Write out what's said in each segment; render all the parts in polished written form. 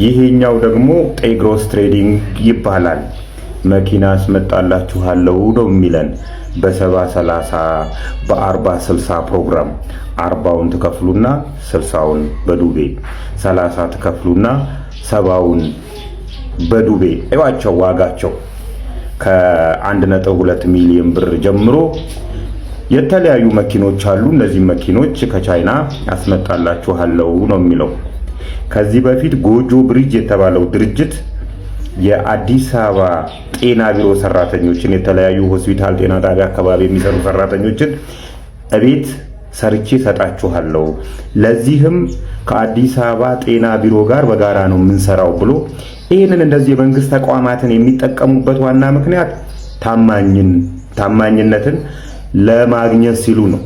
ይሄኛው ደግሞ ጤግሮስ ትሬዲንግ ይባላል። መኪና አስመጣላችኋለሁ ነው የሚለን በ70/30 በ40/60 ፕሮግራም 40ውን ትከፍሉና 60ውን በዱቤ 30 ትከፍሉና 70ውን በዱቤ አይዋቸው ዋጋቸው ከ1.2 ሚሊዮን ብር ጀምሮ የተለያዩ መኪኖች አሉ። እነዚህ መኪኖች ከቻይና አስመጣላችኋለሁ ነው የሚለው። ከዚህ በፊት ጎጆ ብሪጅ የተባለው ድርጅት የአዲስ አበባ ጤና ቢሮ ሰራተኞችን የተለያዩ ሆስፒታል፣ ጤና ጣቢያ አካባቢ የሚሰሩ ሰራተኞችን እቤት ሰርቼ ሰጣችኋለሁ፣ ለዚህም ከአዲስ አበባ ጤና ቢሮ ጋር በጋራ ነው የምንሰራው ብሎ ይህንን እንደዚህ የመንግስት ተቋማትን የሚጠቀሙበት ዋና ምክንያት ታማኝነትን ለማግኘት ሲሉ ነው።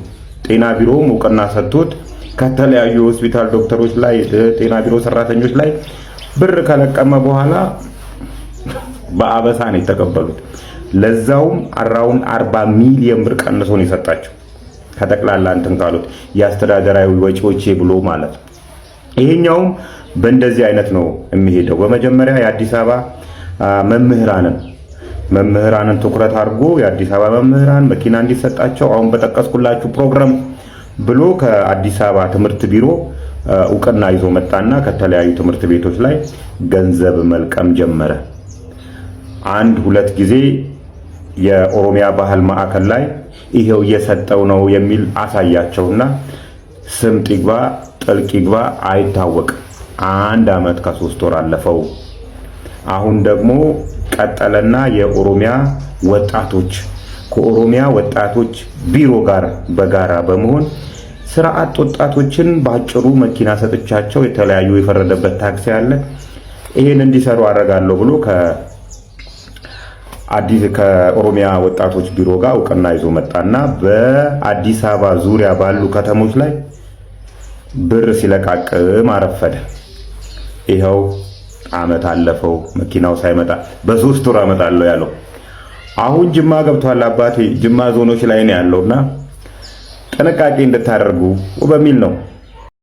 ጤና ቢሮውም እውቅና ሰጥቶት ከተለያዩ ሆስፒታል ዶክተሮች ላይ ጤና ቢሮ ሰራተኞች ላይ ብር ከለቀመ በኋላ በአበሳ ነው የተቀበሉት። ለዛውም አራውንድ 40 ሚሊዮን ብር ቀንሶ ነው የሰጣቸው ከጠቅላላ እንትን ካሉት የአስተዳደራዊ ወጪዎች ብሎ ማለት ነው። ይሄኛውም በእንደዚህ አይነት ነው የሚሄደው። በመጀመሪያ የአዲስ አበባ መምህራንን ትኩረት አድርጎ የአዲስ አበባ መምህራን መኪና እንዲሰጣቸው አሁን በጠቀስኩላችሁ ፕሮግራም ብሎ ከአዲስ አበባ ትምህርት ቢሮ እውቅና ይዞ መጣና ከተለያዩ ትምህርት ቤቶች ላይ ገንዘብ መልቀም ጀመረ። 1-2 ጊዜ የኦሮሚያ ባህል ማዕከል ላይ ይሄው እየሰጠው ነው የሚል አሳያቸውና ስምጥ ይግባ ጥልቅ ይግባ አይታወቅም። 1 ዓመት ከ3 ወር አለፈው። አሁን ደግሞ ቀጠለና የኦሮሚያ ወጣቶች ከኦሮሚያ ወጣቶች ቢሮ ጋር በጋራ በመሆን ስርዓት ወጣቶችን ባጭሩ መኪና ሰጥቻቸው የተለያዩ የፈረደበት ታክሲ አለ ይሄን እንዲሰሩ አደርጋለሁ ብሎ ከኦሮሚያ ወጣቶች ቢሮ ጋር እውቅና ይዞ መጣና በአዲስ አበባ ዙሪያ ባሉ ከተሞች ላይ ብር ሲለቃቅም አረፈደ። ይኸው አመት አለፈው መኪናው ሳይመጣ በ3 ወር አመጣለሁ ያለው። አሁን ጅማ ገብቷል አባቴ። ጅማ ዞኖች ላይ ነው ያለውና ጥንቃቄ እንድታደርጉ በሚል ነው።